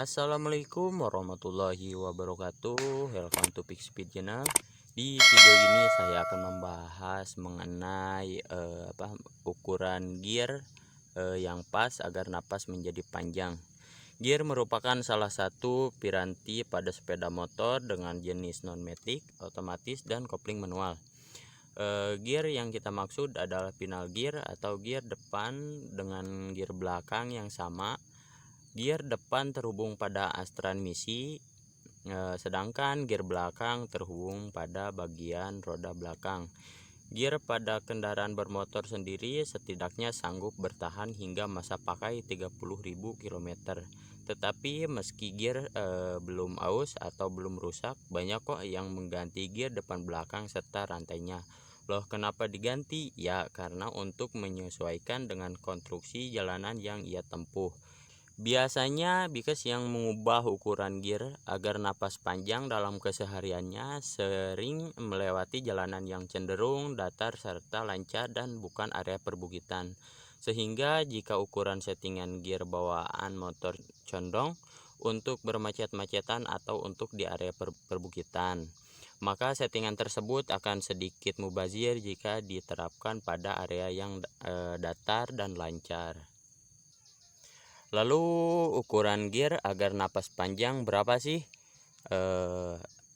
Assalamualaikum warahmatullahi wabarakatuh. Welcome to Peak Speed Channel. Di video ini saya akan membahas mengenai ukuran gear yang pas agar napas menjadi panjang. Gear merupakan salah satu piranti pada sepeda motor dengan jenis non-matic, otomatis dan kopling manual. Gear yang kita maksud adalah final gear atau gear depan dengan gear belakang yang sama. Gear depan terhubung pada as transmisi, sedangkan gear belakang terhubung pada bagian roda belakang. Gear pada kendaraan bermotor sendiri setidaknya sanggup bertahan hingga masa pakai 30.000 km. Tetapi meski gear belum aus atau belum rusak, banyak kok yang mengganti gear depan belakang serta rantainya. Loh, kenapa diganti? Ya, karena untuk menyesuaikan dengan konstruksi jalanan yang ia tempuh. Biasanya bikas yang mengubah ukuran gear agar napas panjang dalam kesehariannya sering melewati jalanan yang cenderung datar serta lancar dan bukan area perbukitan. Sehingga jika ukuran settingan gear bawaan motor condong untuk bermacet-macetan atau untuk di area perbukitan, maka settingan tersebut akan sedikit mubazir jika diterapkan pada area yang datar dan lancar. Lalu ukuran gear agar napas panjang berapa sih?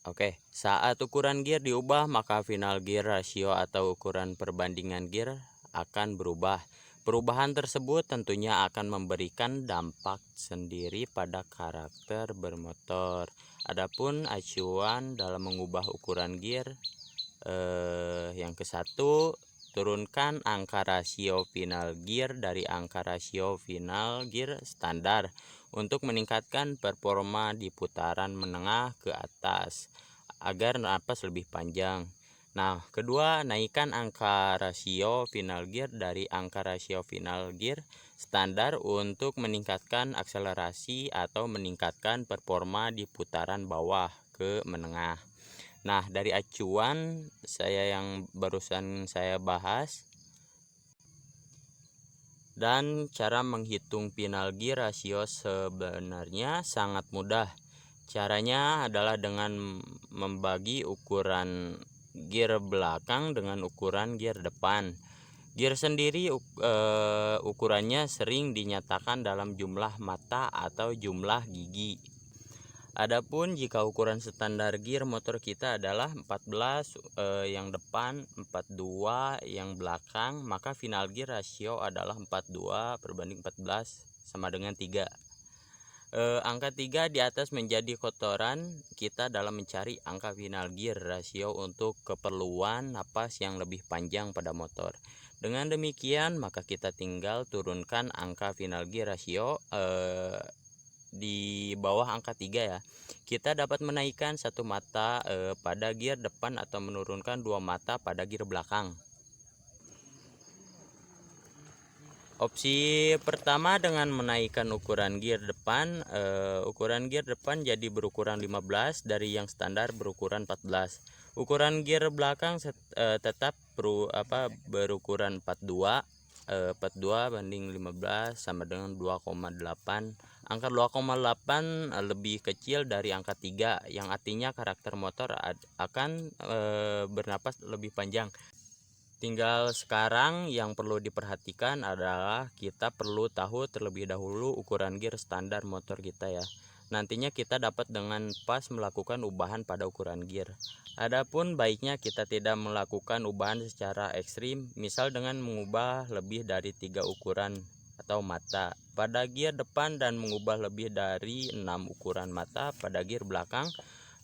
Oke, saat ukuran gear diubah maka final gear rasio atau ukuran perbandingan gear akan berubah. Perubahan tersebut tentunya akan memberikan dampak sendiri pada karakter bermotor. Adapun acuan dalam mengubah ukuran gear yang ke-1, turunkan angka rasio final gear dari angka rasio final gear standar untuk meningkatkan performa di putaran menengah ke atas agar napas lebih panjang. Nah, kedua, naikkan angka rasio final gear dari angka rasio final gear standar untuk meningkatkan akselerasi atau meningkatkan performa di putaran bawah ke menengah. Nah, dari acuan saya yang barusan saya bahas dan cara menghitung final gear rasio sebenarnya sangat mudah. Caranya adalah dengan membagi ukuran gear belakang dengan ukuran gear depan. Gear sendiri ukurannya sering dinyatakan dalam jumlah mata atau jumlah gigi. Adapun jika ukuran standar gear motor kita adalah 14 yang depan, 42 yang belakang, maka final gear rasio adalah 42/14 sama dengan 3. Angka 3 di atas menjadi kotoran kita dalam mencari angka final gear rasio untuk keperluan napas yang lebih panjang pada motor. Dengan demikian maka kita tinggal turunkan angka final gear rasio di bawah angka 3 ya. Kita dapat menaikkan satu mata pada gear depan atau menurunkan dua mata pada gear belakang. Opsi pertama dengan menaikkan ukuran gear depan, jadi berukuran 15 dari yang standar berukuran 14. Ukuran gear belakang tetap berukuran 42. 42 banding 15 sama dengan 2,8. Angka 2,8 lebih kecil dari angka 3, yang artinya karakter motor akan bernapas lebih panjang. Tinggal sekarang yang perlu diperhatikan adalah kita perlu tahu terlebih dahulu ukuran gear standar motor kita ya. Nantinya kita dapat dengan pas melakukan ubahan pada ukuran gear. Adapun baiknya kita tidak melakukan ubahan secara ekstrim, misal dengan mengubah lebih dari 3 ukuran atau mata pada gear depan dan mengubah lebih dari 6 ukuran mata pada gear belakang.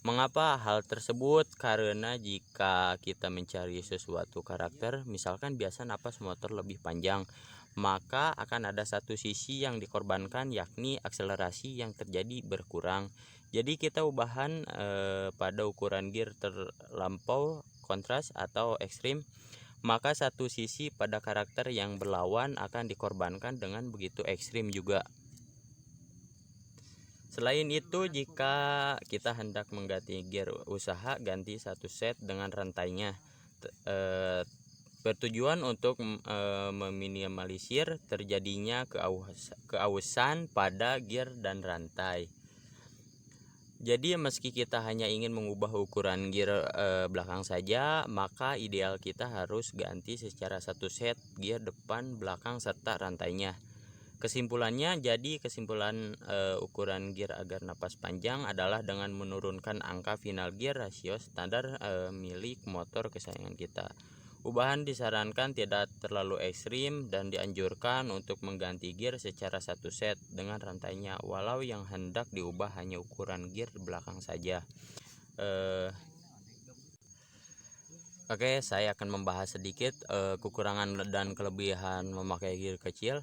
Mengapa hal tersebut? Karena jika kita mencari sesuatu karakter, misalkan biasa napas motor lebih panjang, maka akan ada satu sisi yang dikorbankan, yakni akselerasi yang terjadi berkurang. Jadi kita ubahan pada ukuran gear terlampau kontras atau ekstrim, maka satu sisi pada karakter yang berlawan akan dikorbankan dengan begitu ekstrim juga. Selain itu, jika kita hendak mengganti gear usaha, ganti satu set dengan rantainya. Bertujuan untuk meminimalisir terjadinya keausan pada gear dan rantai. Jadi meski kita hanya ingin mengubah ukuran gear belakang saja, maka ideal kita harus ganti secara satu set gear depan, belakang serta rantainya. Kesimpulannya, kesimpulan ukuran gear agar napas panjang adalah dengan menurunkan angka final gear rasio standar milik motor kesayangan kita. Ubahan disarankan tidak terlalu ekstrim dan dianjurkan untuk mengganti gear secara satu set dengan rantainya, walau yang hendak diubah hanya ukuran gear belakang saja. Oke, saya akan membahas sedikit kekurangan dan kelebihan memakai gear kecil.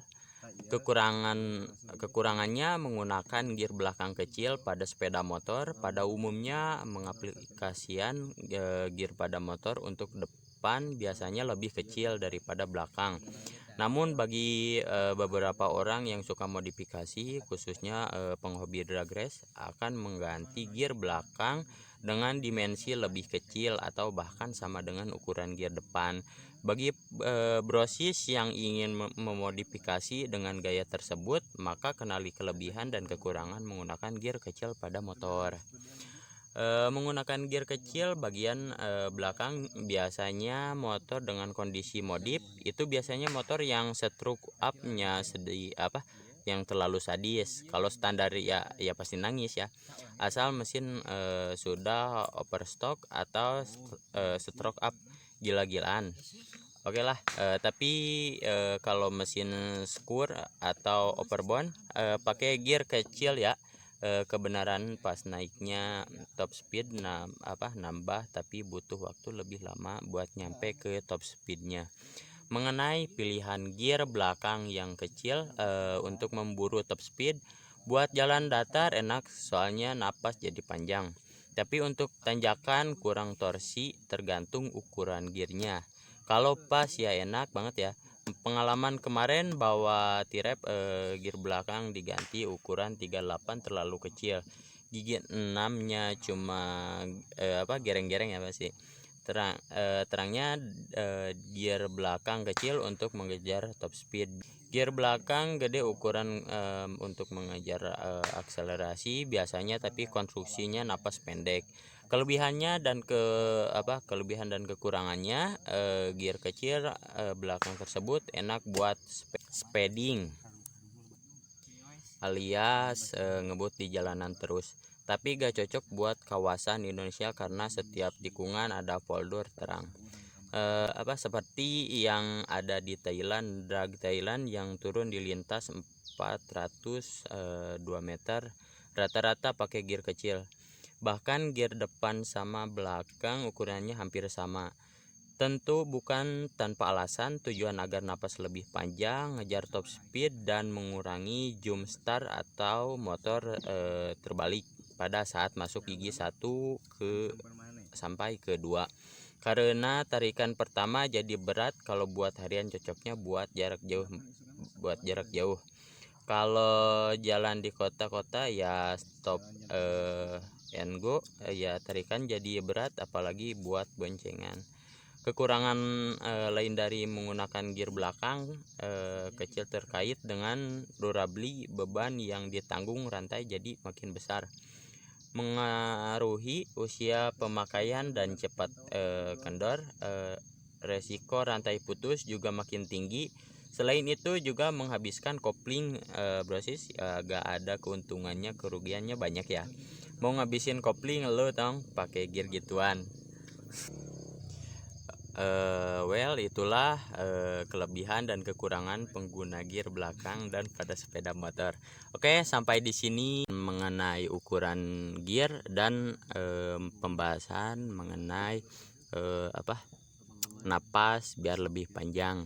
Kekurangannya menggunakan gear belakang kecil pada sepeda motor. Pada umumnya mengaplikasikan gear pada motor untuk depan biasanya lebih kecil daripada belakang. Namun bagi beberapa orang yang suka modifikasi, khususnya penghobi drag race, akan mengganti gear belakang dengan dimensi lebih kecil atau bahkan sama dengan ukuran gear depan. Bagi brosis yang ingin memodifikasi dengan gaya tersebut, maka kenali kelebihan dan kekurangan menggunakan gear kecil pada motor. Menggunakan gear kecil bagian belakang biasanya motor dengan kondisi modif itu biasanya motor yang stroke up-nya yang terlalu sadis. Kalau standar ya pasti nangis ya, asal mesin sudah overstock atau stroke up gila-gilaan. Oke lah, tapi kalau mesin skur atau overbone pakai gear kecil ya. Kebenaran pas naiknya top speed nambah, tapi butuh waktu lebih lama buat nyampe ke top speednya. Mengenai pilihan gear belakang yang kecil untuk memburu top speed, buat jalan datar enak soalnya napas jadi panjang, tapi untuk tanjakan kurang torsi tergantung ukuran gearnya. Kalau pas ya enak banget ya. Pengalaman kemarin bawa T-Rev gear belakang diganti ukuran 38 terlalu kecil, gigi 6 nya cuma gereng-gereng ya pasti. Terangnya gear belakang kecil untuk mengejar top speed, gear belakang gede ukuran untuk mengejar akselerasi biasanya, tapi konstruksinya napas pendek. Kelebihannya dan kelebihan dan kekurangannya, gear kecil belakang tersebut enak buat speeding alias ngebut di jalanan terus, tapi gak cocok buat kawasan Indonesia karena setiap tikungan ada folder terang. Seperti yang ada di Thailand, drag Thailand yang turun di lintas 402 meter rata-rata pakai gear kecil. Bahkan gear depan sama belakang ukurannya hampir sama. Tentu bukan tanpa alasan, tujuan agar napas lebih panjang, ngejar top speed, dan mengurangi jump start atau motor terbalik pada saat masuk gigi 1 sampai ke 2. Karena tarikan pertama jadi berat. Kalau buat harian cocoknya buat jarak jauh. Kalau jalan di kota-kota ya stop and go ya tarikan jadi berat, apalagi buat boncengan. Kekurangan lain dari menggunakan gear belakang kecil terkait dengan durability, beban yang ditanggung rantai jadi makin besar, mengaruhi usia pemakaian dan cepat kendor. Resiko rantai putus juga makin tinggi. Selain itu juga menghabiskan kopling brosis, gak ada keuntungannya, kerugiannya banyak ya. Mau ngabisin kopling lo tong pakai gear gituan. Itulah kelebihan dan kekurangan pengguna gear belakang dan pada sepeda motor. Oke, sampai di sini mengenai ukuran gear dan pembahasan mengenai napas biar lebih panjang.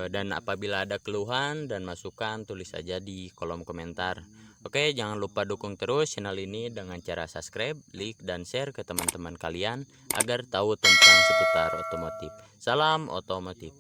Dan apabila ada keluhan dan masukan, tulis saja di kolom komentar. Oke, jangan lupa dukung terus channel ini dengan cara subscribe, like, dan share ke teman-teman kalian agar tahu tentang seputar otomotif. Salam otomotif.